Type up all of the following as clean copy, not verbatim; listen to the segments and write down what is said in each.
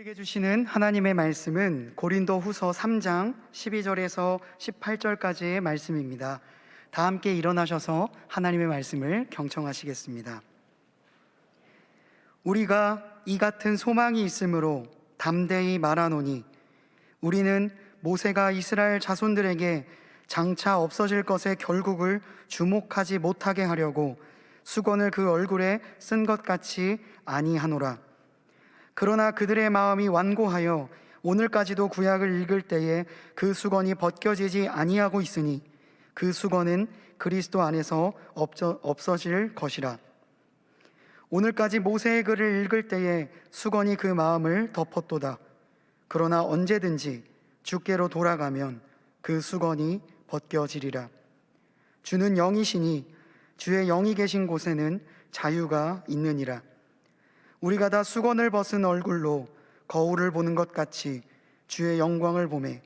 우리에게 주시는 하나님의 말씀은 고린도후서 3장 12절에서 18절까지의 말씀입니다. 다 함께 일어나셔서 하나님의 말씀을 경청하시겠습니다. 우리가 이 같은 소망이 있으므로 담대히 말하노니 우리는 모세가 이스라엘 자손들에게 장차 없어질 것의 결국을 주목하지 못하게 하려고 수건을 그 얼굴에 쓴 것 같이 아니하노라. 그러나 그들의 마음이 완고하여 오늘까지도 구약을 읽을 때에 그 수건이 벗겨지지 아니하고 있으니 그 수건은 그리스도 안에서 없어질 것이라. 오늘까지 모세의 글을 읽을 때에 수건이 그 마음을 덮었도다. 그러나 언제든지 주께로 돌아가면 그 수건이 벗겨지리라. 주는 영이시니 주의 영이 계신 곳에는 자유가 있느니라. 우리가 다 수건을 벗은 얼굴로 거울을 보는 것 같이 주의 영광을 보매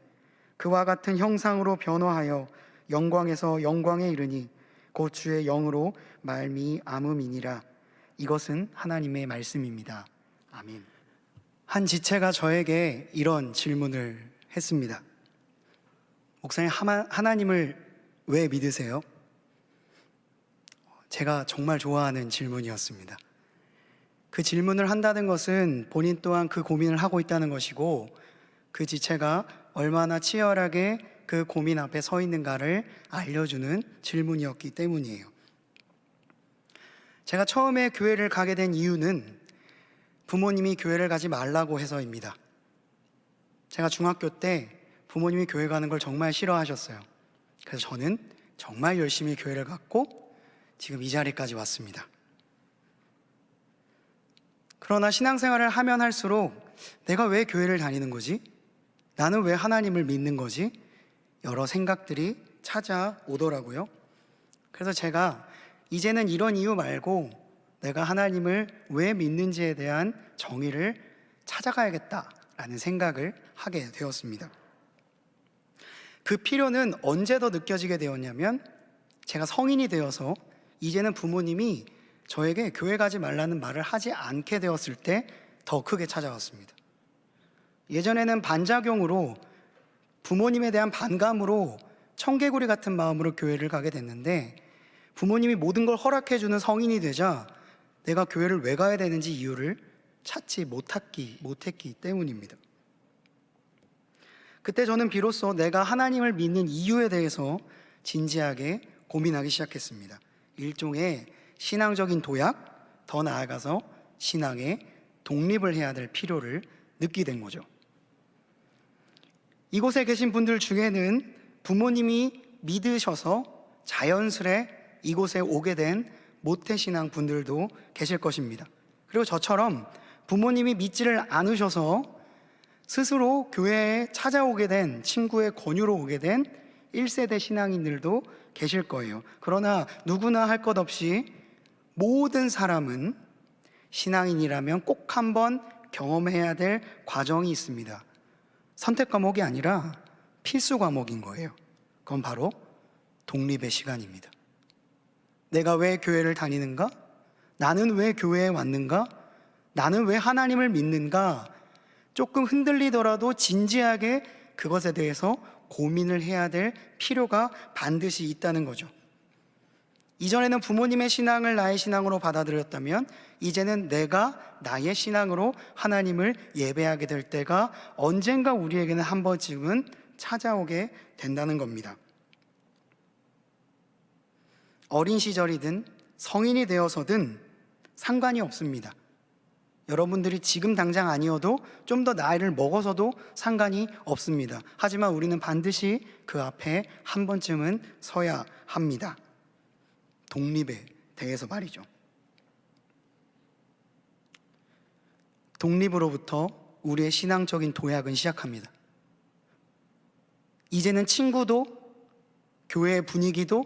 그와 같은 형상으로 변화하여 영광에서 영광에 이르니 곧 주의 영으로 말미암음이니라. 이것은 하나님의 말씀입니다. 아멘. 한 지체가 저에게 이런 질문을 했습니다. 목사님, 하나님을 왜 믿으세요? 제가 정말 좋아하는 질문이었습니다. 그 질문을 한다는 것은 본인 또한 그 고민을 하고 있다는 것이고, 그 지체가 얼마나 치열하게 그 고민 앞에 서 있는가를 알려주는 질문이었기 때문이에요. 제가 처음에 교회를 가게 된 이유는 부모님이 교회를 가지 말라고 해서입니다. 제가 중학교 때 부모님이 교회 가는 걸 정말 싫어하셨어요. 그래서 저는 정말 열심히 교회를 갔고 지금 이 자리까지 왔습니다. 그러나 신앙생활을 하면 할수록 내가 왜 교회를 다니는 거지? 나는 왜 하나님을 믿는 거지? 여러 생각들이 찾아오더라고요. 그래서 제가 이제는 이런 이유 말고 내가 하나님을 왜 믿는지에 대한 정의를 찾아가야겠다라는 생각을 하게 되었습니다. 그 필요는 언제 더 느껴지게 되었냐면, 제가 성인이 되어서 이제는 부모님이 저에게 교회 가지 말라는 말을 하지 않게 되었을 때 더 크게 찾아왔습니다. 예전에는 반작용으로, 부모님에 대한 반감으로 청개구리 같은 마음으로 교회를 가게 됐는데, 부모님이 모든 걸 허락해주는 성인이 되자 내가 교회를 왜 가야 되는지 이유를 찾지 못했기 때문입니다. 그때 저는 비로소 내가 하나님을 믿는 이유에 대해서 진지하게 고민하기 시작했습니다. 일종의 신앙적인 도약, 더 나아가서 신앙의 독립을 해야 될 필요를 느끼게 된 거죠. 이곳에 계신 분들 중에는 부모님이 믿으셔서 자연스레 이곳에 오게 된 모태신앙 분들도 계실 것입니다. 그리고 저처럼 부모님이 믿지를 않으셔서 스스로 교회에 찾아오게 된, 친구의 권유로 오게 된 1세대 신앙인들도 계실 거예요. 그러나 누구나 할 것 없이 모든 사람은 신앙인이라면 꼭 한번 경험해야 될 과정이 있습니다. 선택 과목이 아니라 필수 과목인 거예요. 그건 바로 독립의 시간입니다. 내가 왜 교회를 다니는가? 나는 왜 교회에 왔는가? 나는 왜 하나님을 믿는가? 조금 흔들리더라도 진지하게 그것에 대해서 고민을 해야 될 필요가 반드시 있다는 거죠. 이전에는 부모님의 신앙을 나의 신앙으로 받아들였다면 이제는 내가 나의 신앙으로 하나님을 예배하게 될 때가 언젠가 우리에게는 한 번쯤은 찾아오게 된다는 겁니다. 어린 시절이든 성인이 되어서든 상관이 없습니다. 여러분들이 지금 당장 아니어도 좀 더 나이를 먹어서도 상관이 없습니다. 하지만 우리는 반드시 그 앞에 한 번쯤은 서야 합니다. 독립에 대해서 말이죠. 독립으로부터 우리의 신앙적인 도약은 시작합니다. 이제는 친구도, 교회의 분위기도,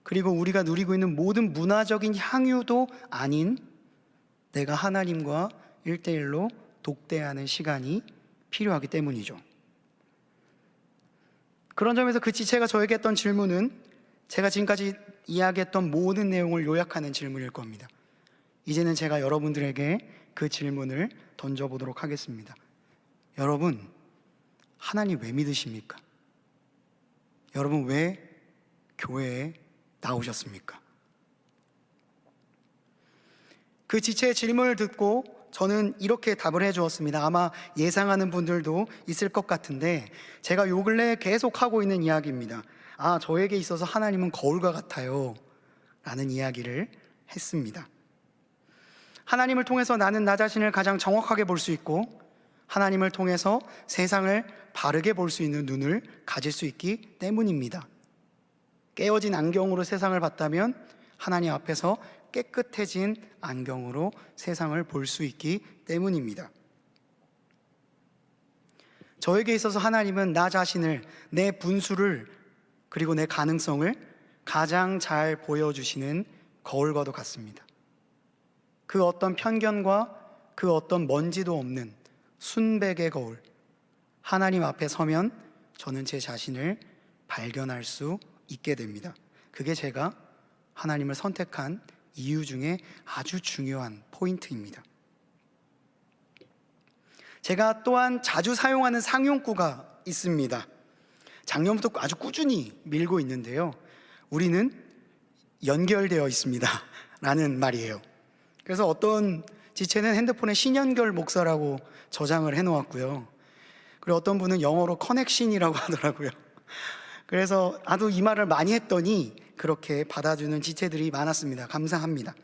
그리고 우리가 누리고 있는 모든 문화적인 향유도 아닌 내가 하나님과 1대1로 독대하는 시간이 필요하기 때문이죠. 그런 점에서 그 지체가 저에게 했던 질문은 제가 지금까지 이야기했던 모든 내용을 요약하는 질문일 겁니다. 이제는 제가 여러분들에게 그 질문을 던져보도록 하겠습니다. 여러분, 하나님 왜 믿으십니까? 여러분, 왜 교회에 나오셨습니까? 그 지체의 질문을 듣고 저는 이렇게 답을 해주었습니다. 아마 예상하는 분들도 있을 것 같은데, 제가 요 근래 계속 하고 있는 이야기입니다. 저에게 있어서 하나님은 거울과 같아요 라는 이야기를 했습니다. 하나님을 통해서 나는 나 자신을 가장 정확하게 볼 수 있고, 하나님을 통해서 세상을 바르게 볼 수 있는 눈을 가질 수 있기 때문입니다. 깨어진 안경으로 세상을 봤다면 하나님 앞에서 깨끗해진 안경으로 세상을 볼 수 있기 때문입니다. 저에게 있어서 하나님은 나 자신을, 내 분수를, 그리고 내 가능성을 가장 잘 보여주시는 거울과도 같습니다. 그 어떤 편견과 그 어떤 먼지도 없는 순백의 거울, 하나님 앞에 서면 저는 제 자신을 발견할 수 있게 됩니다. 그게 제가 하나님을 선택한 이유 중에 아주 중요한 포인트입니다. 제가 또한 자주 사용하는 상용구가 있습니다. 작년부터 아주 꾸준히 밀고 있는데요, 우리는 연결되어 있습니다 라는 말이에요. 그래서 어떤 지체는 핸드폰에 신연결 목사라고 저장을 해놓았고요, 그리고 어떤 분은 영어로 커넥신이라고 하더라고요. 그래서 나도 이 말을 많이 했더니 그렇게 받아주는 지체들이 많았습니다. 감사합니다.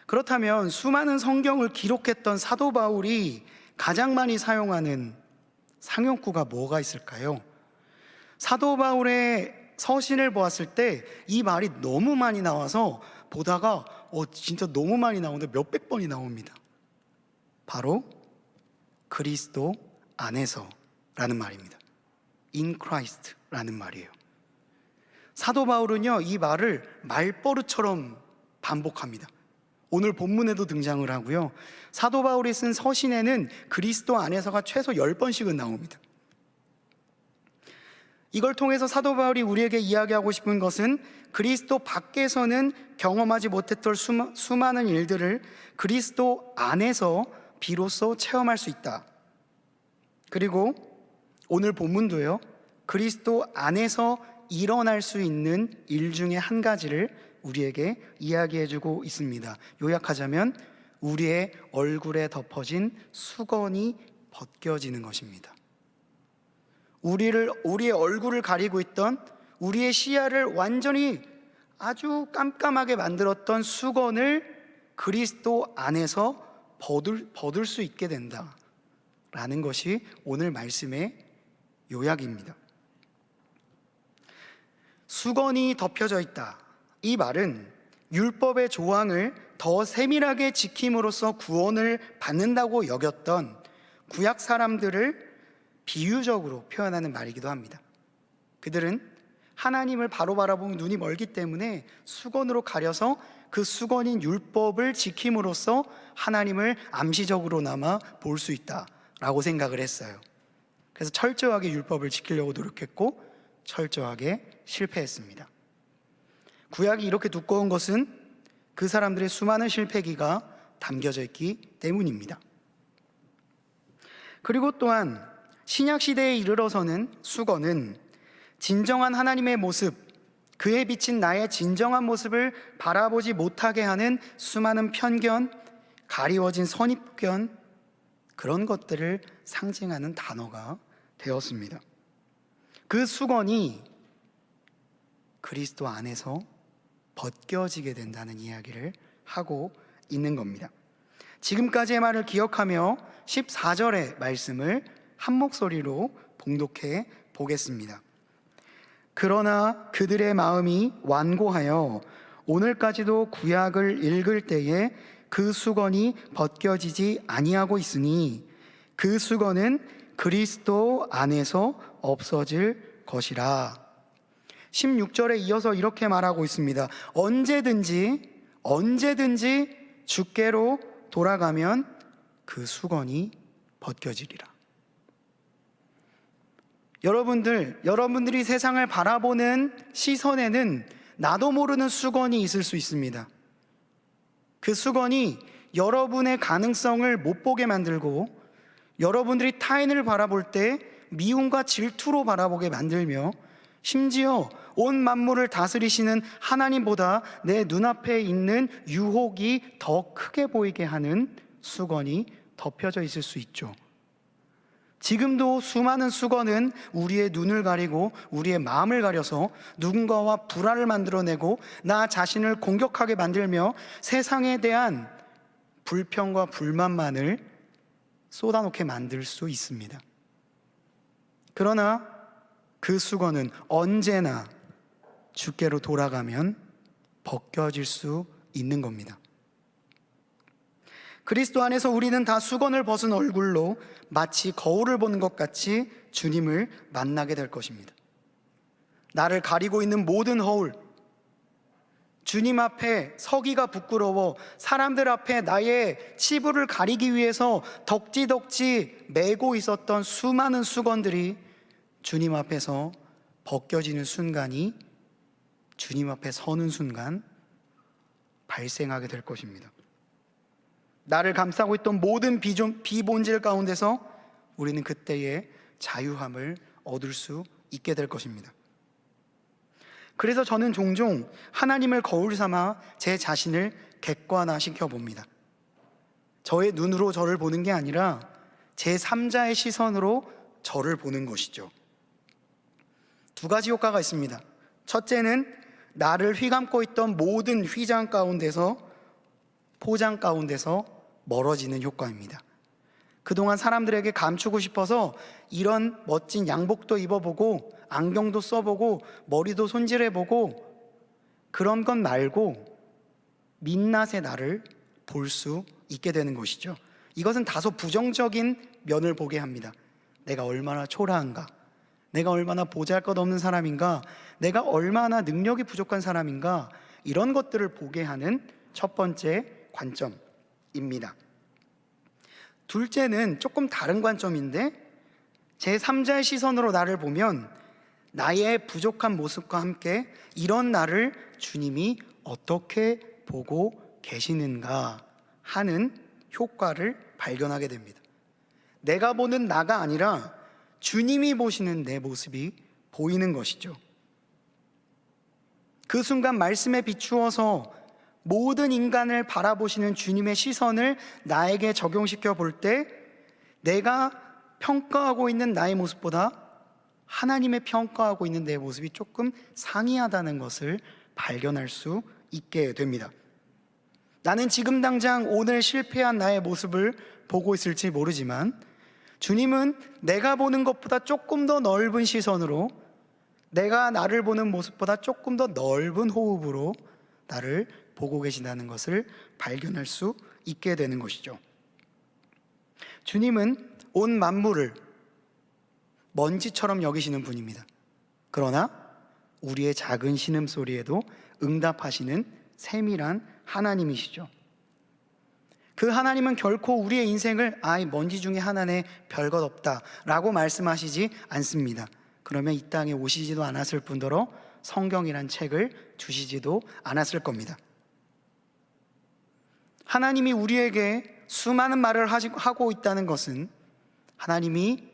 그렇다면 수많은 성경을 기록했던 사도 바울이 가장 많이 사용하는 상용구가 뭐가 있을까요? 사도 바울의 서신을 보았을 때 이 말이 너무 많이 나와서 보다가 진짜 너무 많이 나오는데 몇백 번이 나옵니다. 바로 그리스도 안에서 라는 말입니다. In Christ 라는 말이에요. 사도 바울은요, 이 말을 말버릇처럼 반복합니다. 오늘 본문에도 등장을 하고요, 사도 바울이 쓴 서신에는 그리스도 안에서가 최소 10번씩은 나옵니다. 이걸 통해서 사도 바울이 우리에게 이야기하고 싶은 것은 그리스도 밖에서는 경험하지 못했던 수많은 일들을 그리스도 안에서 비로소 체험할 수 있다. 그리고 오늘 본문도요, 그리스도 안에서 일어날 수 있는 일 중에 한 가지를 우리에게 이야기해주고 있습니다. 요약하자면 우리의 얼굴에 덮어진 수건이 벗겨지는 것입니다. 우리의 얼굴을 가리고 있던, 우리의 시야를 완전히 아주 깜깜하게 만들었던 수건을 그리스도 안에서 벗을 수 있게 된다라는 것이 오늘 말씀의 요약입니다. 수건이 덮여져 있다, 이 말은 율법의 조항을 더 세밀하게 지킴으로써 구원을 받는다고 여겼던 구약 사람들을 비유적으로 표현하는 말이기도 합니다. 그들은 하나님을 바로 바라보는 눈이 멀기 때문에 수건으로 가려서 그 수건인 율법을 지킴으로써 하나님을 암시적으로나마 볼 수 있다라고 생각을 했어요. 그래서 철저하게 율법을 지키려고 노력했고 철저하게 실패했습니다. 구약이 이렇게 두꺼운 것은 그 사람들의 수많은 실패기가 담겨져 있기 때문입니다. 그리고 또한 신약 시대에 이르러서는 수건은 진정한 하나님의 모습, 그에 비친 나의 진정한 모습을 바라보지 못하게 하는 수많은 편견, 가리워진 선입견, 그런 것들을 상징하는 단어가 되었습니다. 그 수건이 그리스도 안에서 벗겨지게 된다는 이야기를 하고 있는 겁니다. 지금까지의 말을 기억하며 14절의 말씀을 한 목소리로 봉독해 보겠습니다. 그러나 그들의 마음이 완고하여 오늘까지도 구약을 읽을 때에 그 수건이 벗겨지지 아니하고 있으니 그 수건은 그리스도 안에서 없어질 것이라. 16절에 이어서 이렇게 말하고 있습니다. 언제든지 주께로 돌아가면 그 수건이 벗겨지리라. 여러분들이 세상을 바라보는 시선에는 나도 모르는 수건이 있을 수 있습니다. 그 수건이 여러분의 가능성을 못 보게 만들고 여러분들이 타인을 바라볼 때 미움과 질투로 바라보게 만들며 심지어 온 만물을 다스리시는 하나님보다 내 눈앞에 있는 유혹이 더 크게 보이게 하는 수건이 덮여져 있을 수 있죠. 지금도 수많은 수건은 우리의 눈을 가리고 우리의 마음을 가려서 누군가와 불화를 만들어내고 나 자신을 공격하게 만들며 세상에 대한 불평과 불만만을 쏟아놓게 만들 수 있습니다. 그러나 그 수건은 언제나 주께로 돌아가면 벗겨질 수 있는 겁니다. 그리스도 안에서 우리는 다 수건을 벗은 얼굴로 마치 거울을 보는 것 같이 주님을 만나게 될 것입니다. 나를 가리고 있는 모든 허울, 주님 앞에 서기가 부끄러워 사람들 앞에 나의 치부를 가리기 위해서 덕지덕지 메고 있었던 수많은 수건들이 주님 앞에서 벗겨지는 순간이 주님 앞에 서는 순간 발생하게 될 것입니다. 나를 감싸고 있던 모든 비본질 가운데서 우리는 그때의 자유함을 얻을 수 있게 될 것입니다. 그래서 저는 종종 하나님을 거울 삼아 제 자신을 객관화시켜 봅니다. 저의 눈으로 저를 보는 게 아니라 제3자의 시선으로 저를 보는 것이죠. 두 가지 효과가 있습니다. 첫째는 나를 휘감고 있던 모든 휘장 가운데서, 포장 가운데서 멀어지는 효과입니다. 그동안 사람들에게 감추고 싶어서 이런 멋진 양복도 입어보고 안경도 써보고 머리도 손질해보고 그런 것 말고 민낯의 나를 볼 수 있게 되는 것이죠. 이것은 다소 부정적인 면을 보게 합니다. 내가 얼마나 초라한가, 내가 얼마나 보잘것없는 사람인가, 내가 얼마나 능력이 부족한 사람인가, 이런 것들을 보게 하는 첫 번째 관점입니다. 둘째는 조금 다른 관점인데 제3자의 시선으로 나를 보면 나의 부족한 모습과 함께 이런 나를 주님이 어떻게 보고 계시는가 하는 효과를 발견하게 됩니다. 내가 보는 나가 아니라 주님이 보시는 내 모습이 보이는 것이죠. 그 순간 말씀에 비추어서 모든 인간을 바라보시는 주님의 시선을 나에게 적용시켜 볼 때 내가 평가하고 있는 나의 모습보다 하나님의 평가하고 있는 내 모습이 조금 상이하다는 것을 발견할 수 있게 됩니다. 나는 지금 당장 오늘 실패한 나의 모습을 보고 있을지 모르지만 주님은 내가 보는 것보다 조금 더 넓은 시선으로, 내가 나를 보는 모습보다 조금 더 넓은 호흡으로 나를 보고 계신다는 것을 발견할 수 있게 되는 것이죠. 주님은 온 만물을 먼지처럼 여기시는 분입니다. 그러나 우리의 작은 신음소리에도 응답하시는 세밀한 하나님이시죠. 그 하나님은 결코 우리의 인생을 먼지 중에 하나네 별것 없다 라고 말씀하시지 않습니다. 그러면 이 땅에 오시지도 않았을 뿐더러 성경이란 책을 주시지도 않았을 겁니다. 하나님이 우리에게 수많은 말을 하고 있다는 것은, 하나님이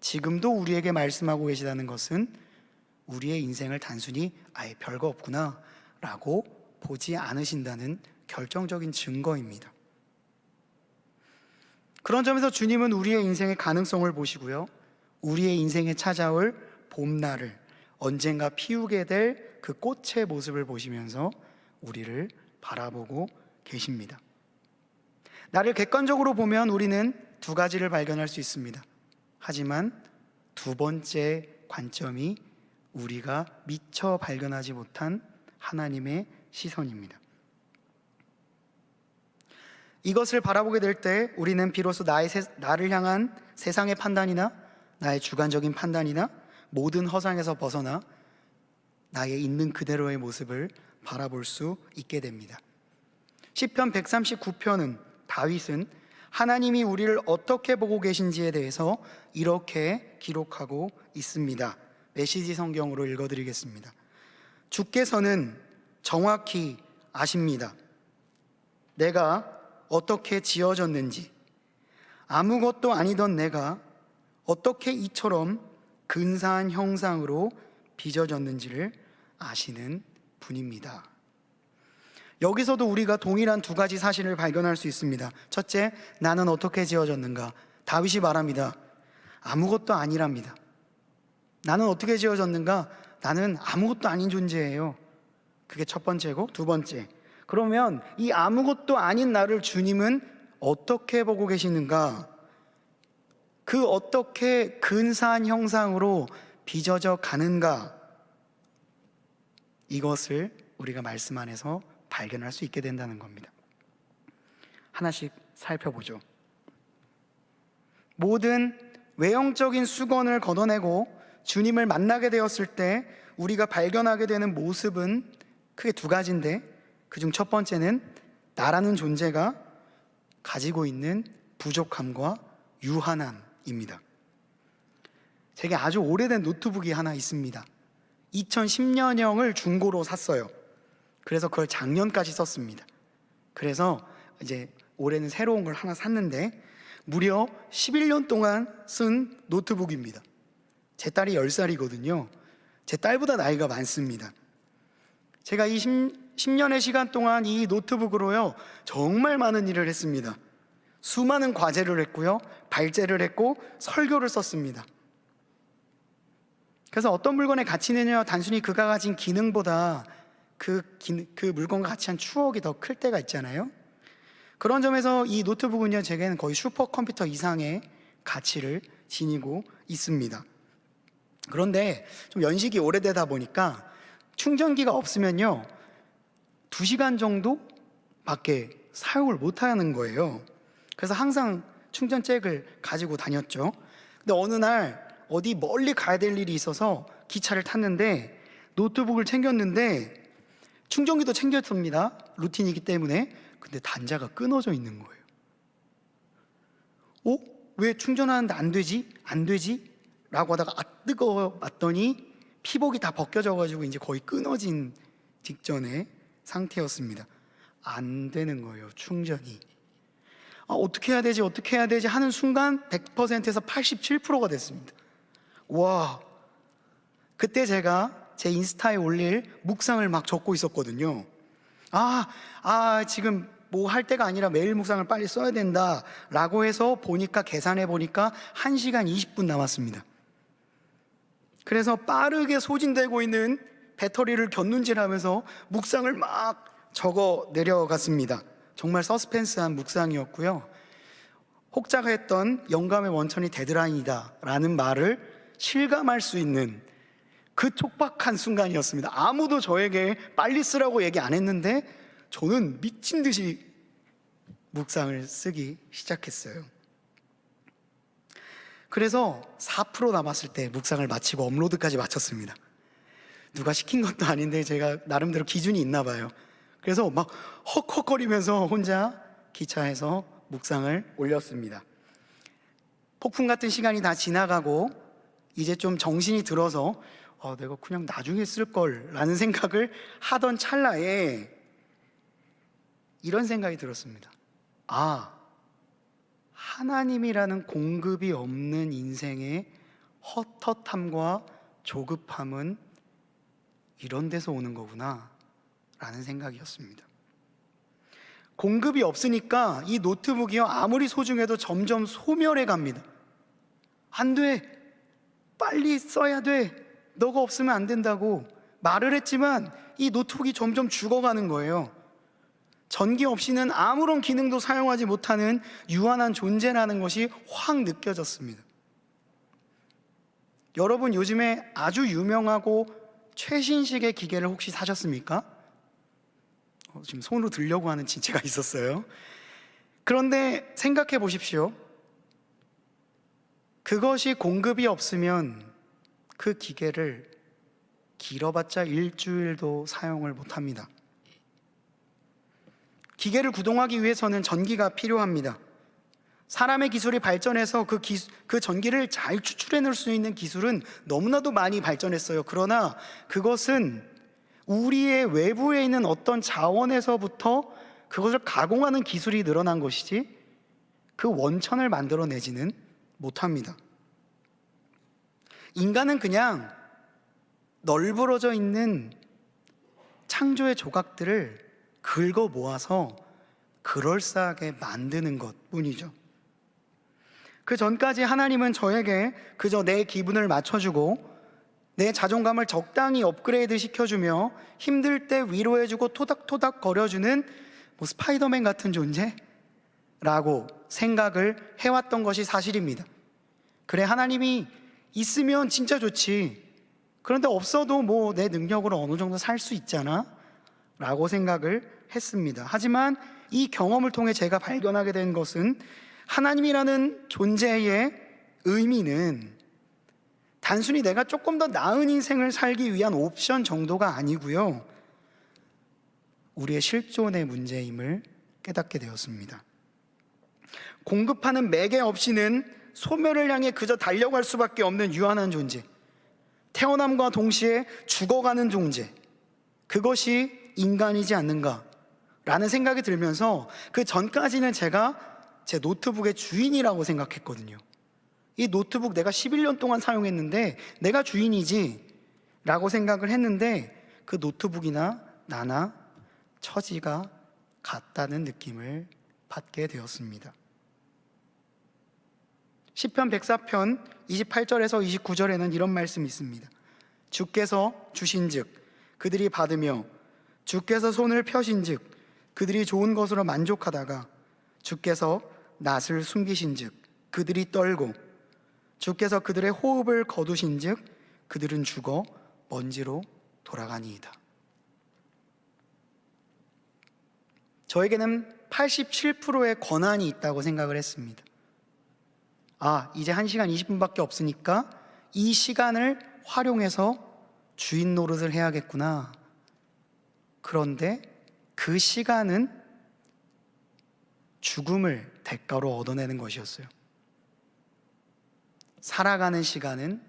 지금도 우리에게 말씀하고 계시다는 것은 우리의 인생을 단순히 별거 없구나 라고 보지 않으신다는 결정적인 증거입니다. 그런 점에서 주님은 우리의 인생의 가능성을 보시고요, 우리의 인생에 찾아올 봄날을, 언젠가 피우게 될 그 꽃의 모습을 보시면서 우리를 바라보고 계십니다. 나를 객관적으로 보면 우리는 두 가지를 발견할 수 있습니다. 하지만 두 번째 관점이 우리가 미처 발견하지 못한 하나님의 시선입니다. 이것을 바라보게 될 때 우리는 비로소 나를 향한 세상의 판단이나 나의 주관적인 판단이나 모든 허상에서 벗어나 나의 있는 그대로의 모습을 바라볼 수 있게 됩니다. 시편 139편은, 다윗은 하나님이 우리를 어떻게 보고 계신지에 대해서 이렇게 기록하고 있습니다. 메시지 성경으로 읽어드리겠습니다. 주께서는 정확히 아십니다. 내가 어떻게 지어졌는지, 아무것도 아니던 내가 어떻게 이처럼 근사한 형상으로 빚어졌는지를 아시는 분입니다. 여기서도 우리가 동일한 두 가지 사실을 발견할 수 있습니다. 첫째, 나는 어떻게 지어졌는가? 다윗이 말합니다. 아무것도 아니랍니다. 나는 어떻게 지어졌는가? 나는 아무것도 아닌 존재예요. 그게 첫 번째고, 두 번째, 그러면 이 아무것도 아닌 나를 주님은 어떻게 보고 계시는가? 그 어떻게 근사한 형상으로 빚어져 가는가? 이것을 우리가 말씀 안에서 발견할 수 있게 된다는 겁니다. 하나씩 살펴보죠. 모든 외형적인 수건을 걷어내고 주님을 만나게 되었을 때 우리가 발견하게 되는 모습은 크게 두 가지인데, 그중 첫 번째는 나라는 존재가 가지고 있는 부족함과 유한함입니다. 제게 아주 오래된 노트북이 하나 있습니다. 2010년형을 중고로 샀어요. 그래서 그걸 작년까지 썼습니다. 그래서 이제 올해는 새로운 걸 하나 샀는데 무려 11년 동안 쓴 노트북입니다. 제 딸이 10살이거든요. 제 딸보다 나이가 많습니다. 제가 이 10년의 시간 동안 이 노트북으로요 정말 많은 일을 했습니다. 수많은 과제를 했고요, 발제를 했고, 설교를 썼습니다. 그래서 어떤 물건의 가치는요 단순히 그가 가진 기능보다 그 물건과 같이 한 추억이 더 클 때가 있잖아요. 그런 점에서 이 노트북은요 제게는 거의 슈퍼컴퓨터 이상의 가치를 지니고 있습니다. 그런데 좀 연식이 오래되다 보니까 충전기가 없으면요 2시간 정도밖에 사용을 못하는 거예요. 그래서 항상 충전잭을 가지고 다녔죠. 근데 어느 날 어디 멀리 가야 될 일이 있어서 기차를 탔는데 노트북을 챙겼는데 충전기도 챙겼습니다. 루틴이기 때문에. 근데 단자가 끊어져 있는 거예요. 왜 충전하는데 안 되지? 안 되지? 라고 하다가 뜨거워 봤더니 피복이 다 벗겨져 가지고 이제 거의 끊어진 직전의 상태였습니다. 안 되는 거예요, 충전이. 어떻게 해야 되지? 어떻게 해야 되지? 하는 순간 100%에서 87%가 됐습니다. 와, 그때 제가 제 인스타에 올릴 묵상을 막 적고 있었거든요. 지금 뭐 할 때가 아니라 매일 묵상을 빨리 써야 된다 라고 해서 보니까, 계산해 보니까 1시간 20분 남았습니다. 그래서 빠르게 소진되고 있는 배터리를 곁눈질하면서 묵상을 막 적어 내려갔습니다. 정말 서스펜스한 묵상이었고요. 혹자가 했던 영감의 원천이 데드라인이다 라는 말을 실감할 수 있는 그 촉박한 순간이었습니다. 아무도 저에게 빨리 쓰라고 얘기 안 했는데 저는 미친 듯이 묵상을 쓰기 시작했어요. 그래서 4% 남았을 때 묵상을 마치고 업로드까지 마쳤습니다. 누가 시킨 것도 아닌데 제가 나름대로 기준이 있나 봐요. 그래서 막 헉헉거리면서 혼자 기차에서 묵상을 올렸습니다. 폭풍 같은 시간이 다 지나가고 이제 좀 정신이 들어서 내가 그냥 나중에 쓸 걸 라는 생각을 하던 찰나에 이런 생각이 들었습니다. 하나님이라는 공급이 없는 인생의 헛헛함과 조급함은 이런 데서 오는 거구나 라는 생각이었습니다. 공급이 없으니까 이 노트북이요 아무리 소중해도 점점 소멸해 갑니다. 안 돼, 빨리 써야 돼, 너가 없으면 안 된다고 말을 했지만 이 노트북이 점점 죽어가는 거예요. 전기 없이는 아무런 기능도 사용하지 못하는 유한한 존재라는 것이 확 느껴졌습니다. 여러분 요즘에 아주 유명하고 최신식의 기계를 혹시 사셨습니까? 지금 손으로 들려고 하는 지체가 있었어요. 그런데 생각해 보십시오. 그것이 공급이 없으면 그 기계를 길어봤자 일주일도 사용을 못합니다. 기계를 구동하기 위해서는 전기가 필요합니다. 사람의 기술이 발전해서 그 전기를 잘 추출해낼 수 있는 기술은 너무나도 많이 발전했어요. 그러나 그것은 우리의 외부에 있는 어떤 자원에서부터 그것을 가공하는 기술이 늘어난 것이지 그 원천을 만들어내지는 못합니다. 인간은 그냥 널브러져 있는 창조의 조각들을 긁어 모아서 그럴싸하게 만드는 것뿐이죠. 그 전까지 하나님은 저에게 그저 내 기분을 맞춰주고 내 자존감을 적당히 업그레이드 시켜주며 힘들 때 위로해주고 토닥토닥 거려주는 스파이더맨 같은 존재라고 생각을 해왔던 것이 사실입니다. 그래, 하나님이 있으면 진짜 좋지, 그런데 없어도 내 능력으로 어느 정도 살 수 있잖아 라고 생각을 했습니다. 하지만 이 경험을 통해 제가 발견하게 된 것은 하나님이라는 존재의 의미는 단순히 내가 조금 더 나은 인생을 살기 위한 옵션 정도가 아니고요, 우리의 실존의 문제임을 깨닫게 되었습니다. 공급하는 매개 없이는 소멸을 향해 그저 달려갈 수밖에 없는 유한한 존재, 태어남과 동시에 죽어가는 존재, 그것이 인간이지 않는가라는 생각이 들면서 그 전까지는 제가 제 노트북의 주인이라고 생각했거든요. 이 노트북 내가 11년 동안 사용했는데 내가 주인이지 라고 생각을 했는데, 그 노트북이나 나나 처지가 같다는 느낌을 받게 되었습니다. 시편 104편 28절에서 29절에는 이런 말씀이 있습니다. 주께서 주신즉 그들이 받으며 주께서 손을 펴신즉 그들이 좋은 것으로 만족하다가 주께서 낯을 숨기신즉 그들이 떨고 주께서 그들의 호흡을 거두신즉 그들은 죽어 먼지로 돌아가니이다. 저에게는 87%의 권한이 있다고 생각을 했습니다. 이제 1시간 20분밖에 없으니까 이 시간을 활용해서 주인 노릇을 해야겠구나. 그런데 그 시간은 죽음을 대가로 얻어내는 것이었어요. 살아가는 시간은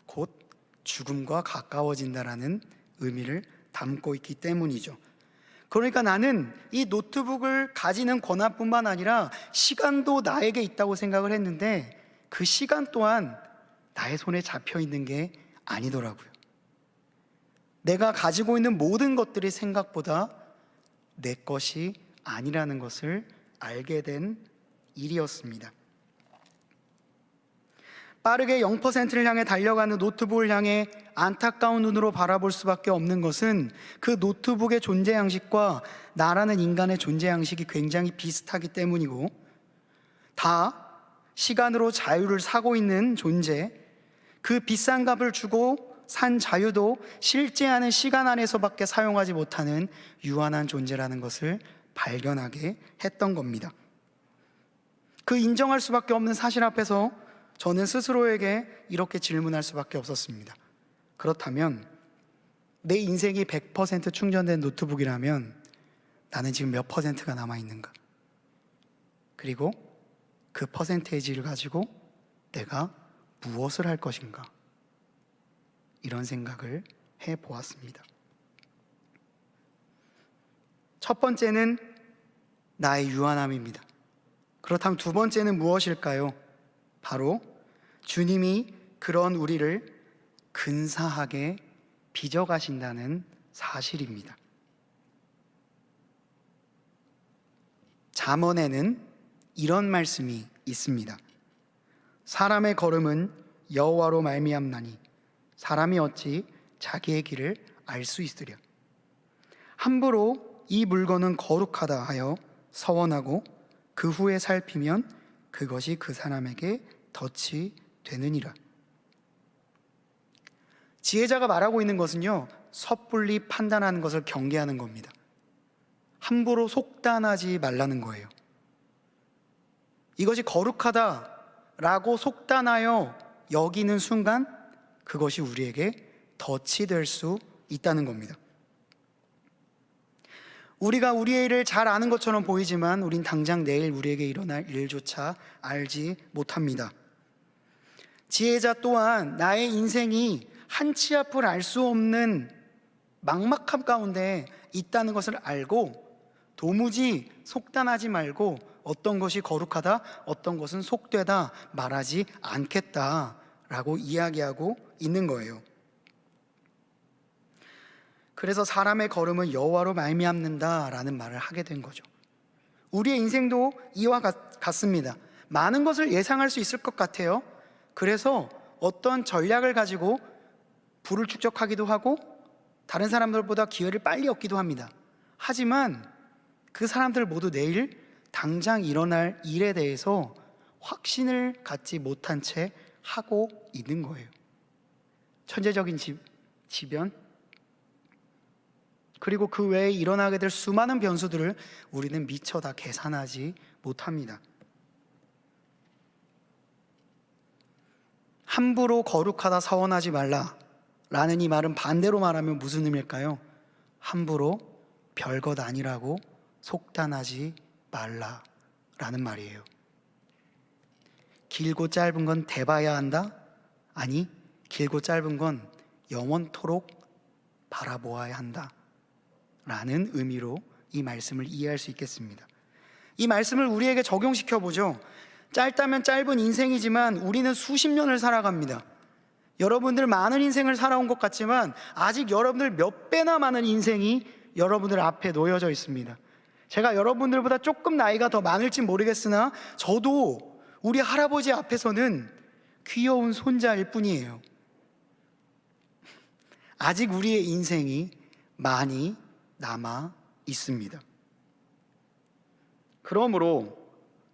곧 죽음과 가까워진다라는 의미를 담고 있기 때문이죠. 그러니까 나는 이 노트북을 가지는 권한뿐만 아니라 시간도 나에게 있다고 생각을 했는데, 그 시간 또한 나의 손에 잡혀 있는 게 아니더라고요. 내가 가지고 있는 모든 것들이 생각보다 내 것이 아니라는 것을 알게 된 일이었습니다. 빠르게 0%를 향해 달려가는 노트북을 향해 안타까운 눈으로 바라볼 수밖에 없는 것은 그 노트북의 존재 양식과 나라는 인간의 존재 양식이 굉장히 비슷하기 때문이고, 다 시간으로 자유를 사고 있는 존재, 그 비싼 값을 주고 산 자유도 실제하는 시간 안에서밖에 사용하지 못하는 유한한 존재라는 것을 발견하게 했던 겁니다. 그 인정할 수밖에 없는 사실 앞에서 저는 스스로에게 이렇게 질문할 수밖에 없었습니다. 그렇다면 내 인생이 100% 충전된 노트북이라면 나는 지금 몇 퍼센트가 남아있는가? 그리고 그 퍼센테이지를 가지고 내가 무엇을 할 것인가? 이런 생각을 해보았습니다. 첫 번째는 나의 유한함입니다. 그렇다면 두 번째는 무엇일까요? 바로 주님이 그런 우리를 근사하게 빚어가신다는 사실입니다. 잠언에는 이런 말씀이 있습니다. 사람의 걸음은 여호와로 말미암나니 사람이 어찌 자기의 길을 알 수 있으랴. 함부로 이 물건은 거룩하다 하여 서원하고 그 후에 살피면 그것이 그 사람에게 덫이 되느니라. 지혜자가 말하고 있는 것은요, 섣불리 판단하는 것을 경계하는 겁니다. 함부로 속단하지 말라는 거예요. 이것이 거룩하다라고 속단하여 여기는 순간 그것이 우리에게 덫이 될 수 있다는 겁니다. 우리가 우리의 일을 잘 아는 것처럼 보이지만 우린 당장 내일 우리에게 일어날 일조차 알지 못합니다. 지혜자 또한 나의 인생이 한 치 앞을 알 수 없는 막막함 가운데 있다는 것을 알고 도무지 속단하지 말고 어떤 것이 거룩하다, 어떤 것은 속되다 말하지 않겠다라고 이야기하고 있는 거예요. 그래서 사람의 걸음은 여호와로 말미암는다라는 말을 하게 된 거죠. 우리의 인생도 이와 같습니다. 많은 것을 예상할 수 있을 것 같아요. 그래서 어떤 전략을 가지고 부를 축적하기도 하고 다른 사람들보다 기회를 빨리 얻기도 합니다. 하지만 그 사람들 모두 내일 당장 일어날 일에 대해서 확신을 갖지 못한 채 하고 있는 거예요. 천재적인 지변, 그리고 그 외에 일어나게 될 수많은 변수들을 우리는 미처 다 계산하지 못합니다. 함부로 거룩하다 서원하지 말라 라는 이 말은 반대로 말하면 무슨 의미일까요? 함부로 별것 아니라고 속단하지 말라 라는 말이에요. 길고 짧은 건 대봐야 한다? 아니, 길고 짧은 건 영원토록 바라보아야 한다 라는 의미로 이 말씀을 이해할 수 있겠습니다. 이 말씀을 우리에게 적용시켜 보죠. 짧다면 짧은 인생이지만 우리는 수십 년을 살아갑니다. 여러분들 많은 인생을 살아온 것 같지만 아직 여러분들 몇 배나 많은 인생이 여러분들 앞에 놓여져 있습니다. 제가 여러분들보다 조금 나이가 더 많을지 모르겠으나 저도 우리 할아버지 앞에서는 귀여운 손자일 뿐이에요. 아직 우리의 인생이 많이 남아 있습니다. 그러므로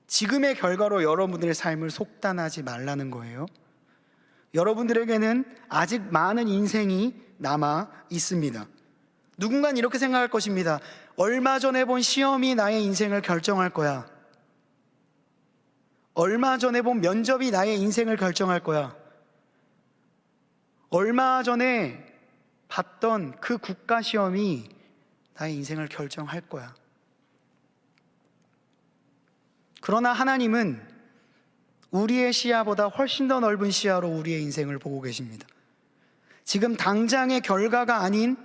지금의 결과로 여러분들의 삶을 속단하지 말라는 거예요. 여러분들에게는 아직 많은 인생이 남아 있습니다. 누군가는 이렇게 생각할 것입니다. 얼마 전에 본 시험이 나의 인생을 결정할 거야. 얼마 전에 본 면접이 나의 인생을 결정할 거야. 얼마 전에 봤던 그 국가 시험이 나의 인생을 결정할 거야. 그러나 하나님은 우리의 시야보다 훨씬 더 넓은 시야로 우리의 인생을 보고 계십니다. 지금 당장의 결과가 아닌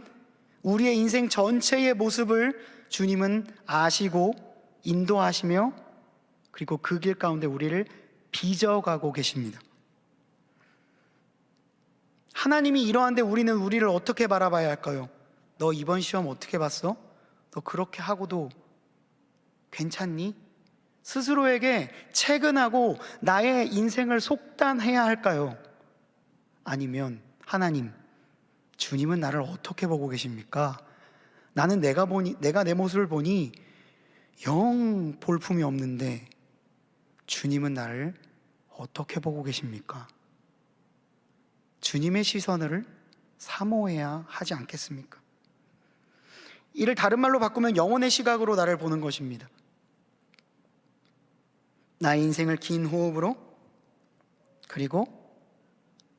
우리의 인생 전체의 모습을 주님은 아시고 인도하시며 그리고 그 길 가운데 우리를 빚어가고 계십니다. 하나님이 이러한데 우리는 우리를 어떻게 바라봐야 할까요? 너 이번 시험 어떻게 봤어? 너 그렇게 하고도 괜찮니? 스스로에게 채근하고 나의 인생을 속단해야 할까요? 아니면 하나님, 주님은 나를 어떻게 보고 계십니까? 나는 내가 내 모습을 보니 영 볼품이 없는데 주님은 나를 어떻게 보고 계십니까? 주님의 시선을 사모해야 하지 않겠습니까? 이를 다른 말로 바꾸면 영혼의 시각으로 나를 보는 것입니다. 나의 인생을 긴 호흡으로, 그리고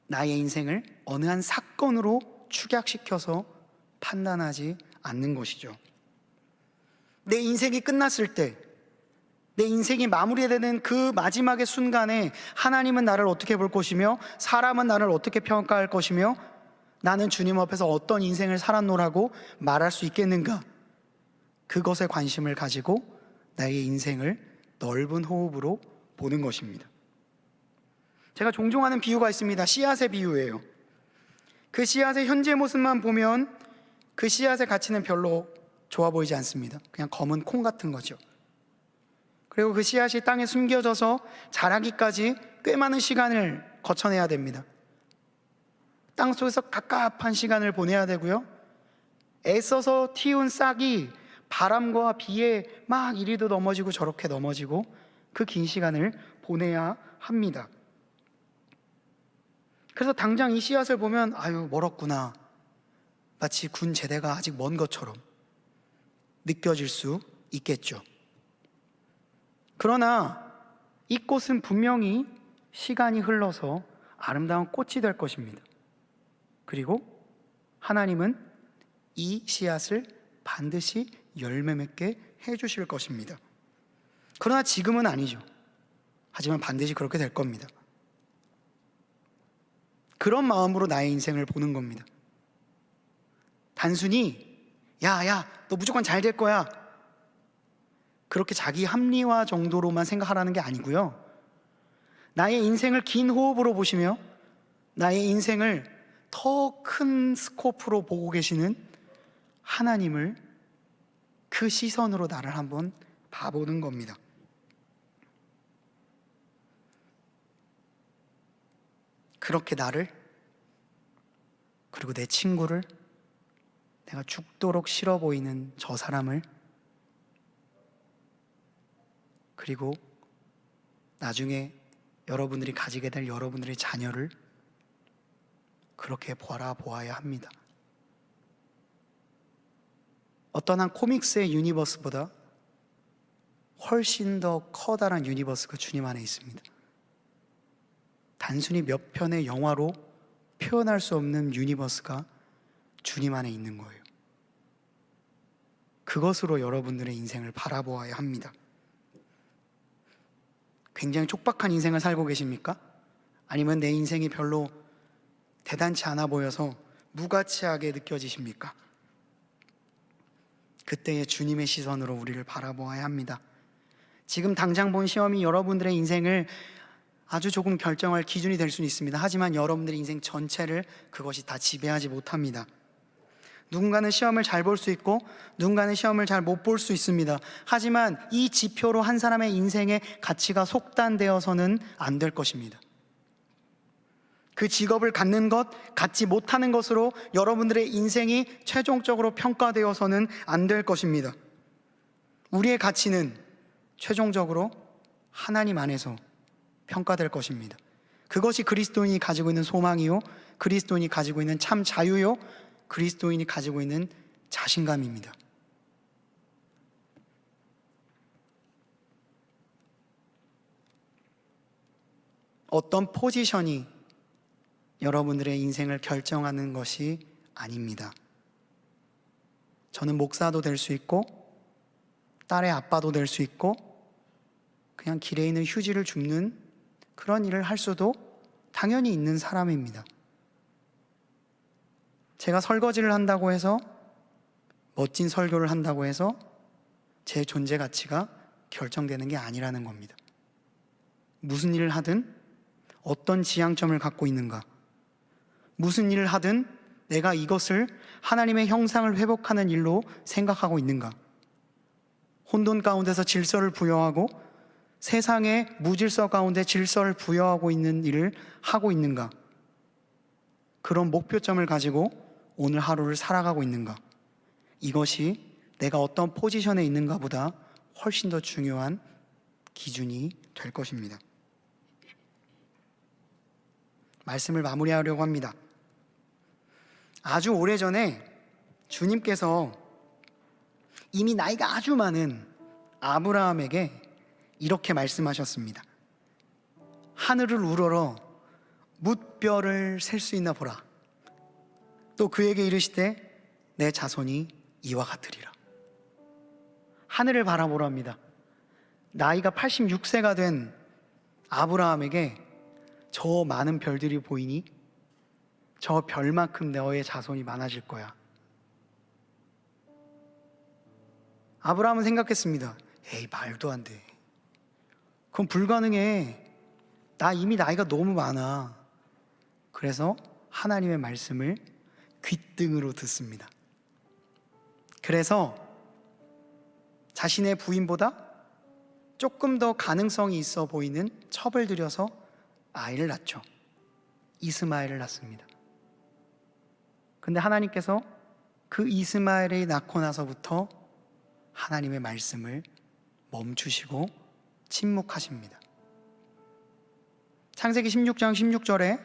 나의 인생을 어느 한 사건으로 축약시켜서 판단하지 않는 것이죠. 내 인생이 끝났을 때, 내 인생이 마무리되는 그 마지막의 순간에 하나님은 나를 어떻게 볼 것이며 사람은 나를 어떻게 평가할 것이며 나는 주님 앞에서 어떤 인생을 살았노라고 말할 수 있겠는가? 그것에 관심을 가지고 나의 인생을 넓은 호흡으로 보는 것입니다. 제가 종종 하는 비유가 있습니다. 씨앗의 비유예요. 그 씨앗의 현재 모습만 보면 그 씨앗의 가치는 별로 좋아 보이지 않습니다. 그냥 검은 콩 같은 거죠. 그리고 그 씨앗이 땅에 숨겨져서 자라기까지 꽤 많은 시간을 거쳐내야 됩니다. 땅 속에서 갑갑한 시간을 보내야 되고요. 애써서 틔운 싹이 바람과 비에 막 이리도 넘어지고 저렇게 넘어지고 그 긴 시간을 보내야 합니다. 그래서 당장 이 씨앗을 보면 아유 멀었구나, 마치 군 제대가 아직 먼 것처럼 느껴질 수 있겠죠. 그러나 이 꽃은 분명히 시간이 흘러서 아름다운 꽃이 될 것입니다. 그리고 하나님은 이 씨앗을 반드시 열매 맺게 해주실 것입니다. 그러나 지금은 아니죠. 하지만 반드시 그렇게 될 겁니다. 그런 마음으로 나의 인생을 보는 겁니다. 단순히 야, 너 무조건 잘 될 거야, 그렇게 자기 합리화 정도로만 생각하라는 게 아니고요. 나의 인생을 긴 호흡으로 보시며 나의 인생을 더 큰 스코프로 보고 계시는 하나님을 그 시선으로 나를 한번 봐보는 겁니다. 그렇게 나를, 그리고 내 친구를, 내가 죽도록 싫어 보이는 저 사람을, 그리고 나중에 여러분들이 가지게 될 여러분들의 자녀를 그렇게 바라보아야 합니다. 어떤 한 코믹스의 유니버스보다 훨씬 더 커다란 유니버스가 주님 안에 있습니다. 단순히 몇 편의 영화로 표현할 수 없는 유니버스가 주님 안에 있는 거예요. 그것으로 여러분들의 인생을 바라보아야 합니다. 굉장히 촉박한 인생을 살고 계십니까? 아니면 내 인생이 별로 대단치 않아 보여서 무가치하게 느껴지십니까? 그때의 주님의 시선으로 우리를 바라보아야 합니다. 지금 당장 본 시험이 여러분들의 인생을 아주 조금 결정할 기준이 될 수는 있습니다. 하지만 여러분들의 인생 전체를 그것이 다 지배하지 못합니다. 누군가는 시험을 잘 볼 수 있고 누군가는 시험을 잘 못 볼 수 있습니다. 하지만 이 지표로 한 사람의 인생의 가치가 속단되어서는 안 될 것입니다. 그 직업을 갖는 것, 갖지 못하는 것으로 여러분들의 인생이 최종적으로 평가되어서는 안 될 것입니다. 우리의 가치는 최종적으로 하나님 안에서 평가될 것입니다. 그것이 그리스도인이 가지고 있는 소망이요, 그리스도인이 가지고 있는 참 자유요, 그리스도인이 가지고 있는 자신감입니다. 어떤 포지션이 여러분들의 인생을 결정하는 것이 아닙니다. 저는 목사도 될 수 있고 딸의 아빠도 될 수 있고 그냥 길에 있는 휴지를 줍는 그런 일을 할 수도 당연히 있는 사람입니다. 제가 설거지를 한다고 해서, 멋진 설교를 한다고 해서 제 존재 가치가 결정되는 게 아니라는 겁니다. 무슨 일을 하든 어떤 지향점을 갖고 있는가, 무슨 일을 하든 내가 이것을 하나님의 형상을 회복하는 일로 생각하고 있는가, 혼돈 가운데서 질서를 부여하고 세상의 무질서 가운데 질서를 부여하고 있는 일을 하고 있는가, 그런 목표점을 가지고 오늘 하루를 살아가고 있는가, 이것이 내가 어떤 포지션에 있는가 보다 훨씬 더 중요한 기준이 될 것입니다. 말씀을 마무리하려고 합니다. 아주 오래전에 주님께서 이미 나이가 아주 많은 아브라함에게 이렇게 말씀하셨습니다. 하늘을 우러러 뭇별을 셀 수 있나 보라. 또 그에게 이르시되 내 자손이 이와 같으리라. 하늘을 바라보랍니다. 나이가 86세가 된 아브라함에게 저 많은 별들이 보이니 저 별만큼 너의 자손이 많아질 거야. 아브라함은 생각했습니다. 에이, 말도 안 돼. 그건 불가능해. 나 이미 나이가 너무 많아. 그래서 하나님의 말씀을 귓등으로 듣습니다. 그래서 자신의 부인보다 조금 더 가능성이 있어 보이는 첩을 들여서 아이를 낳죠. 이스마엘을 낳습니다. 근데 하나님께서 그 이스마엘이 낳고 나서부터 하나님의 말씀을 멈추시고 침묵하십니다. 창세기 16장 16절에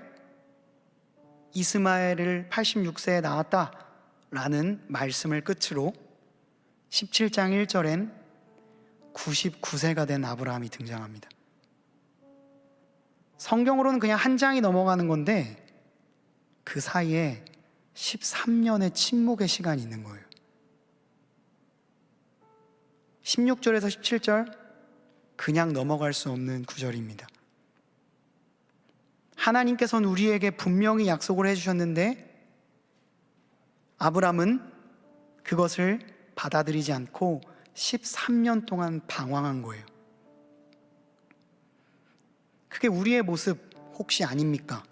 이스마엘을 86세에 낳았다라는 말씀을 끝으로 17장 1절엔 99세가 된 아브라함이 등장합니다. 성경으로는 그냥 한 장이 넘어가는 건데 그 사이에 13년의 침묵의 시간이 있는 거예요. 16절에서 17절 그냥 넘어갈 수 없는 구절입니다. 하나님께서는 우리에게 분명히 약속을 해주셨는데 아브람은 그것을 받아들이지 않고 13년 동안 방황한 거예요. 그게 우리의 모습 혹시 아닙니까?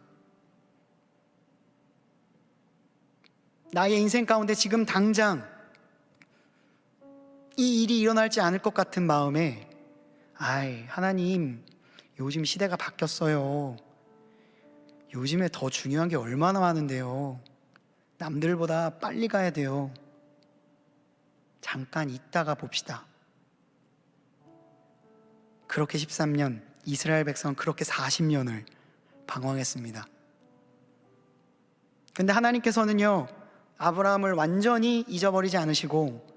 나의 인생 가운데 지금 당장 이 일이 일어날지 않을 것 같은 마음에 하나님, 요즘 시대가 바뀌었어요. 요즘에 더 중요한 게 얼마나 많은데요. 남들보다 빨리 가야 돼요. 잠깐 있다가 봅시다. 그렇게 13년, 이스라엘 백성은 그렇게 40년을 방황했습니다. 근데 하나님께서는요, 아브라함을 완전히 잊어버리지 않으시고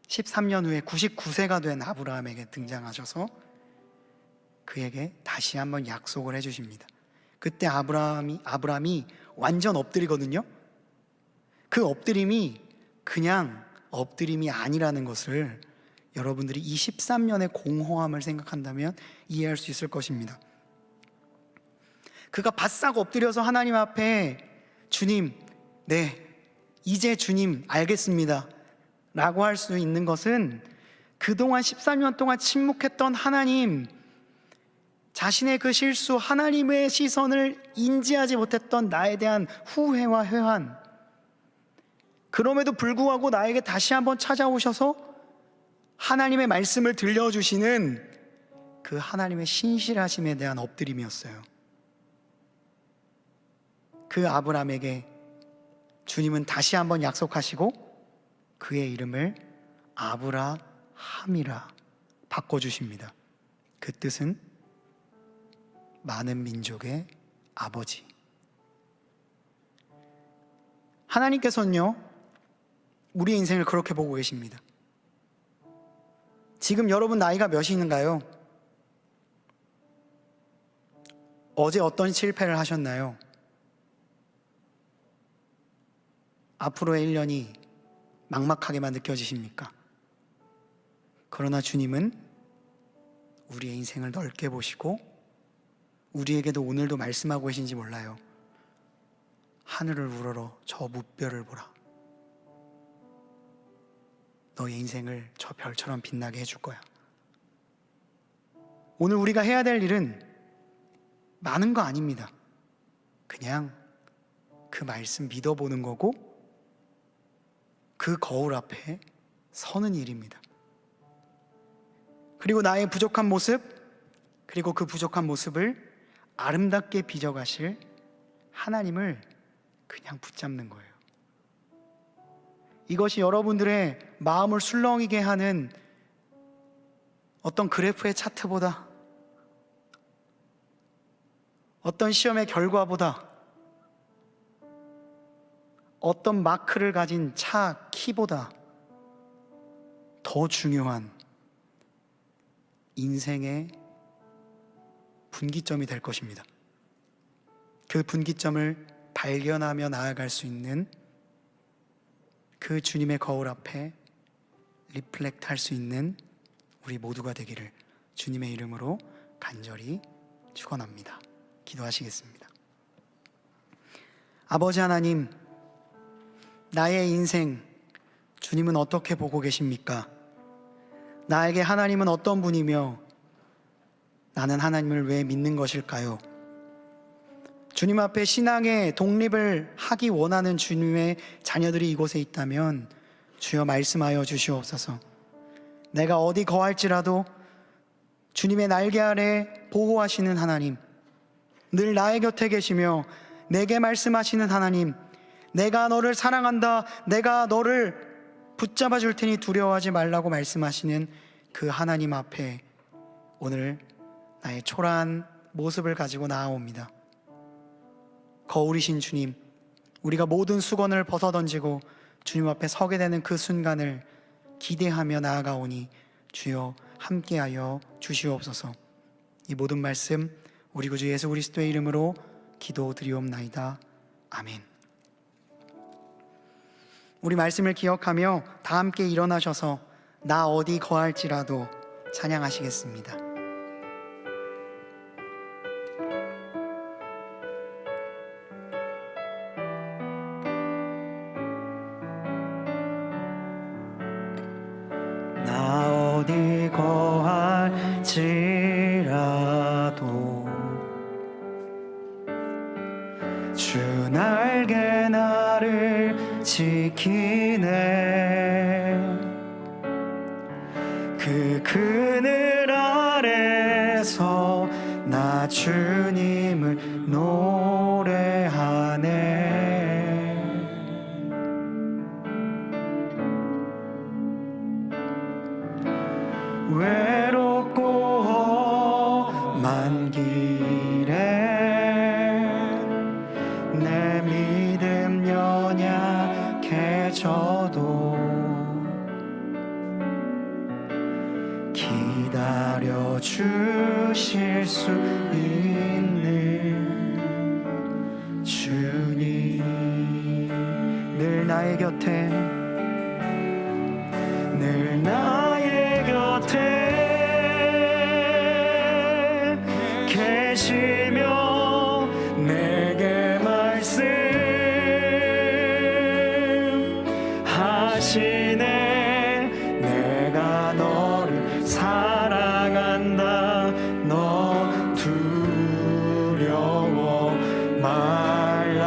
13년 후에 99세가 된 아브라함에게 등장하셔서 그에게 다시 한번 약속을 해주십니다. 그때 아브라함이 완전 엎드리거든요. 그 엎드림이 그냥 엎드림이 아니라는 것을 여러분들이 이 13년의 공허함을 생각한다면 이해할 수 있을 것입니다. 그가 바싹 엎드려서 하나님 앞에 주님, 이제 주님 알겠습니다 라고 할 수 있는 것은 그동안 13년 동안 침묵했던 하나님, 자신의 그 실수, 하나님의 시선을 인지하지 못했던 나에 대한 후회와 회한, 그럼에도 불구하고 나에게 다시 한번 찾아오셔서 하나님의 말씀을 들려주시는 그 하나님의 신실하심에 대한 엎드림이었어요. 그 아브라함에게 주님은 다시 한번 약속하시고 그의 이름을 아브라함이라 바꿔주십니다. 그 뜻은 많은 민족의 아버지. 하나님께서는요, 우리의 인생을 그렇게 보고 계십니다. 지금 여러분 나이가 몇이신가요? 어제 어떤 실패를 하셨나요? 앞으로의 1년이 막막하게만 느껴지십니까? 그러나 주님은 우리의 인생을 넓게 보시고 우리에게도 오늘도 말씀하고 계신지 몰라요. 하늘을 우러러 저 무별을 보라. 너의 인생을 저 별처럼 빛나게 해줄 거야. 오늘 우리가 해야 될 일은 많은 거 아닙니다. 그냥 그 말씀 믿어보는 거고 그 거울 앞에 서는 일입니다. 그리고 나의 부족한 모습, 그리고 그 부족한 모습을 아름답게 빚어가실 하나님을 그냥 붙잡는 거예요. 이것이 여러분들의 마음을 술렁이게 하는 어떤 그래프의 차트보다, 어떤 시험의 결과보다, 어떤 마크를 가진 차 키보다 더 중요한 인생의 분기점이 될 것입니다. 그 분기점을 발견하며 나아갈 수 있는 그 주님의 거울 앞에 리플렉트 할 수 있는 우리 모두가 되기를 주님의 이름으로 간절히 축원합니다. 기도하시겠습니다. 아버지 하나님, 나의 인생 주님은 어떻게 보고 계십니까? 나에게 하나님은 어떤 분이며 나는 하나님을 왜 믿는 것일까요? 주님 앞에 신앙의 독립을 하기 원하는 주님의 자녀들이 이곳에 있다면 주여 말씀하여 주시옵소서. 내가 어디 거할지라도 주님의 날개 아래 보호하시는 하나님, 늘 나의 곁에 계시며 내게 말씀하시는 하나님, 내가 너를 사랑한다, 내가 너를 붙잡아 줄 테니 두려워하지 말라고 말씀하시는 그 하나님 앞에 오늘 나의 초라한 모습을 가지고 나아옵니다. 거울이신 주님, 우리가 모든 수건을 벗어던지고 주님 앞에 서게 되는 그 순간을 기대하며 나아가오니 주여 함께하여 주시옵소서. 이 모든 말씀 우리 구주 예수 그리스도의 이름으로 기도드리옵나이다. 아멘. 우리 말씀을 기억하며 다 함께 일어나셔서 나 어디 거할지라도 찬양하시겠습니다. 주 날개 나를 지키네. 그 그늘 아래서 나 주님을 노래하네. 외롭고 험한 길에 내 믿음 연약해져도 기다려 주실 수 있는 주님, 늘 나의 곁에, 늘 나의 곁에 계시며 내게 말씀하시네. 내가 너를 사랑한다. 너 두려워 말라.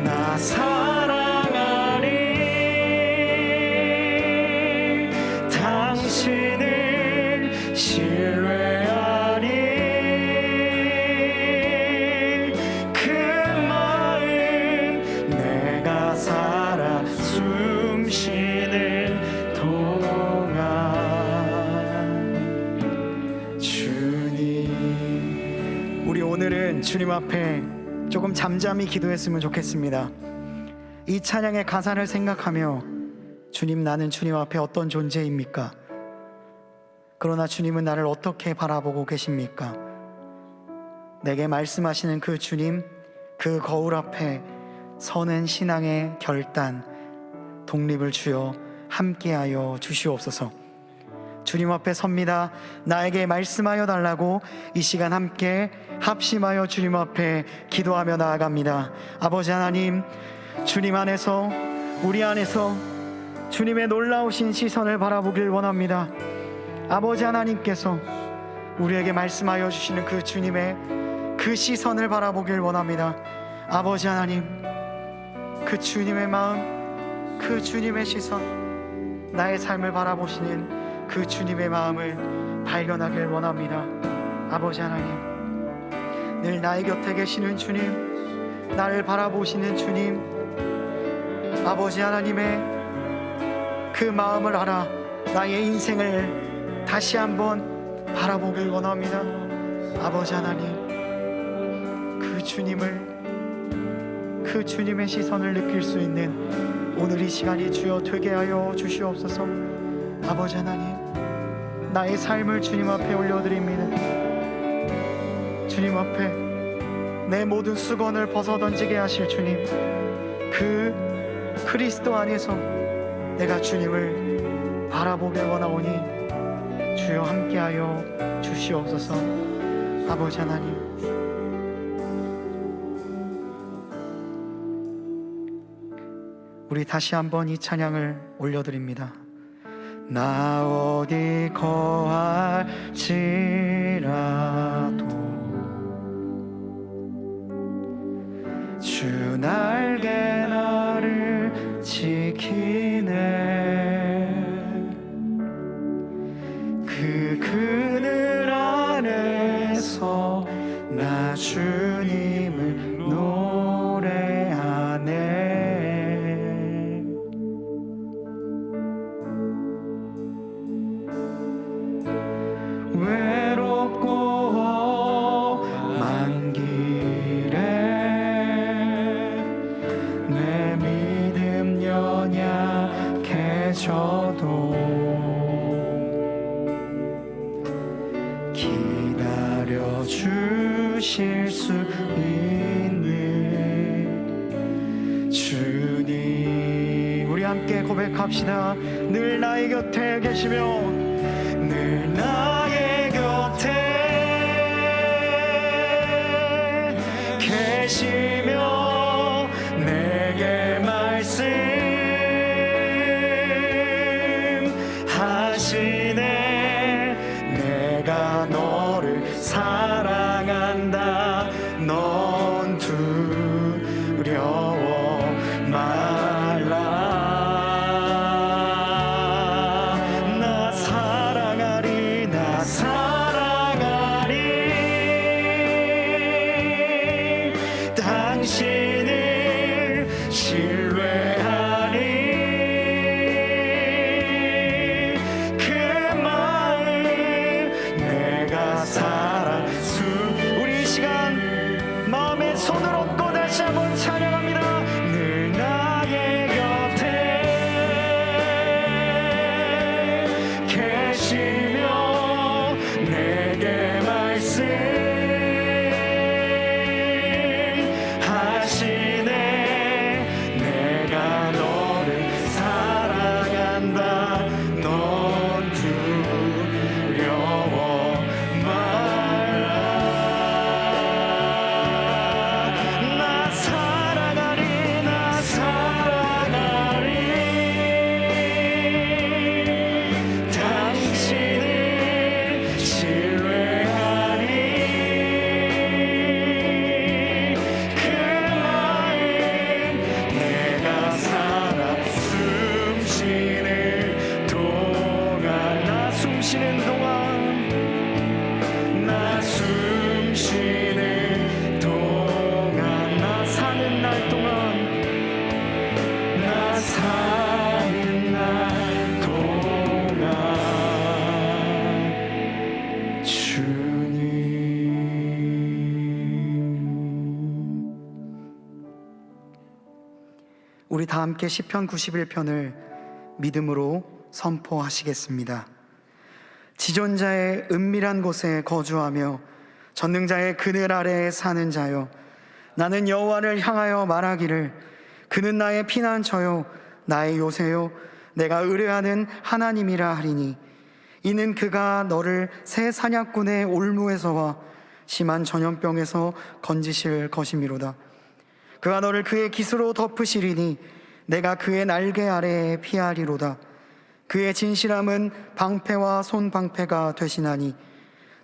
나 사랑하니 당신을 신뢰하니 그 마음 내가 살아 숨쉬는 동안. 주님, 우리 오늘은 주님 앞에 조금 잠잠히 기도했으면 좋겠습니다. 이 찬양의 가사를 생각하며 주님, 나는 주님 앞에 어떤 존재입니까? 그러나 주님은 나를 어떻게 바라보고 계십니까? 내게 말씀하시는 그 주님, 그 거울 앞에 서는 신앙의 결단, 독립을 주여 함께하여 주시옵소서. 주님 앞에 섭니다. 나에게 말씀하여 달라고 이 시간 함께 합심하여 주님 앞에 기도하며 나아갑니다. 아버지 하나님, 주님 안에서, 우리 안에서 주님의 놀라우신 시선을 바라보길 원합니다. 아버지 하나님께서 우리에게 말씀하여 주시는 그 주님의 그 시선을 바라보길 원합니다. 아버지 하나님, 그 주님의 마음, 그 주님의 시선, 나의 삶을 바라보시는 그 주님의 마음을 발견하길 원합니다. 아버지 하나님, 늘 나의 곁에 계시는 주님, 나를 바라보시는 주님, 아버지 하나님의 그 마음을 알아 나의 인생을 다시 한번 바라보길 원합니다. 아버지 하나님, 그 주님을, 그 주님의 시선을 느낄 수 있는 오늘 이 시간이 주여 되게 하여 주시옵소서. 아버지 하나님, 나의 삶을 주님 앞에 올려드립니다. 주님 앞에 내 모든 수건을 벗어던지게 하실 주님, 그 그리스도 안에서 내가 주님을 바라보길 원하오니 주여 함께하여 주시옵소서. 아버지 하나님, 우리 다시 한번 이 찬양을 올려드립니다. 나 어디 거할지라도 주 날개 나를 지키네. 그 그늘 안에서 나 주님을 노래하네. 외롭고 험한 길에 내 믿음 연약해져도 기다려 주실 수 있는 주님, 우리 함께 고백합시다. 늘 나의 곁에 계시며 늘 나의 곁에 계시며 내게 말씀하시네. 내가 너를 쉬는 동안, 나 숨 쉬는 동안, 나 사는 날 동안, 나 사는 날 동안 주님. 우리 다 함께 시편 91편을 믿음으로 선포하시겠습니다. 지존자의 은밀한 곳에 거주하며 전능자의 그늘 아래에 사는 자여, 나는 여호와를 향하여 말하기를 그는 나의 피난처요 나의 요새요 내가 의뢰하는 하나님이라 하리니, 이는 그가 너를 새 사냥꾼의 올무에서와 심한 전염병에서 건지실 것이미로다. 그가 너를 그의 깃으로 덮으시리니 내가 그의 날개 아래에 피하리로다. 그의 진실함은 방패와 손방패가 되시나니,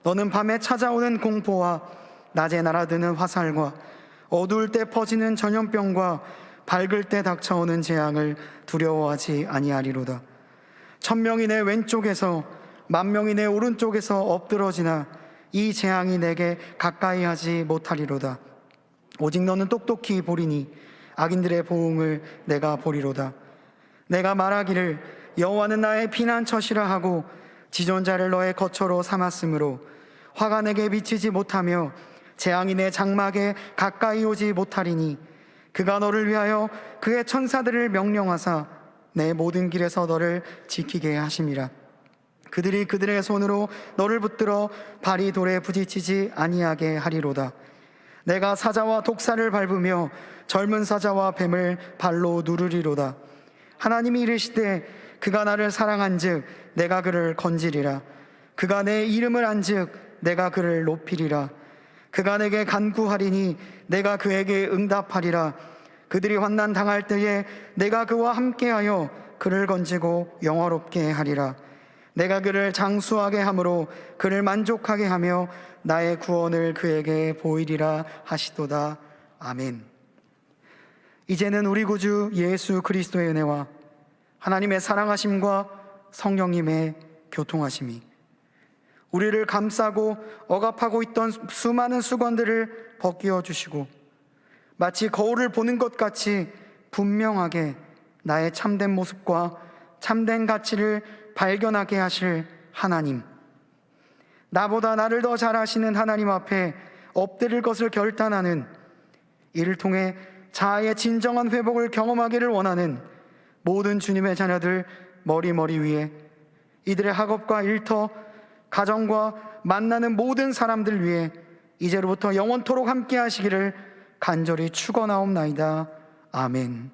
너는 밤에 찾아오는 공포와 낮에 날아드는 화살과 어두울 때 퍼지는 전염병과 밝을 때 닥쳐오는 재앙을 두려워하지 아니하리로다. 1000명이 내 왼쪽에서 10,000명이 내 오른쪽에서 엎드러지나 이 재앙이 내게 가까이 하지 못하리로다. 오직 너는 똑똑히 보리니 악인들의 보응을 내가 보리로다. 내가 말하기를 여호와는 나의 피난처시라 하고 지존자를 너의 거처로 삼았으므로 화가 내게 미치지 못하며 재앙이 내 장막에 가까이 오지 못하리니, 그가 너를 위하여 그의 천사들을 명령하사 내 모든 길에서 너를 지키게 하심이라. 그들이 그들의 손으로 너를 붙들어 발이 돌에 부딪히지 아니하게 하리로다. 내가 사자와 독사를 밟으며 젊은 사자와 뱀을 발로 누르리로다. 하나님이 이르시되 그가 나를 사랑한즉 내가 그를 건지리라. 그가 내 이름을 안즉 내가 그를 높이리라. 그가 내게 간구하리니 내가 그에게 응답하리라. 그들이 환난 당할 때에 내가 그와 함께하여 그를 건지고 영화롭게 하리라. 내가 그를 장수하게 함으로 그를 만족하게 하며 나의 구원을 그에게 보이리라 하시도다. 아멘. 이제는 우리 구주 예수 그리스도의 은혜와 하나님의 사랑하심과 성령님의 교통하심이 우리를 감싸고 억압하고 있던 수많은 수건들을 벗기어 주시고, 마치 거울을 보는 것 같이 분명하게 나의 참된 모습과 참된 가치를 발견하게 하실 하나님, 나보다 나를 더 잘 아시는 하나님 앞에 엎드릴 것을 결단하는, 이를 통해 자아의 진정한 회복을 경험하기를 원하는 모든 주님의 자녀들 머리 위에, 이들의 학업과 일터, 가정과 만나는 모든 사람들 위해 이제로부터 영원토록 함께 하시기를 간절히 축원하옵나이다. 아멘.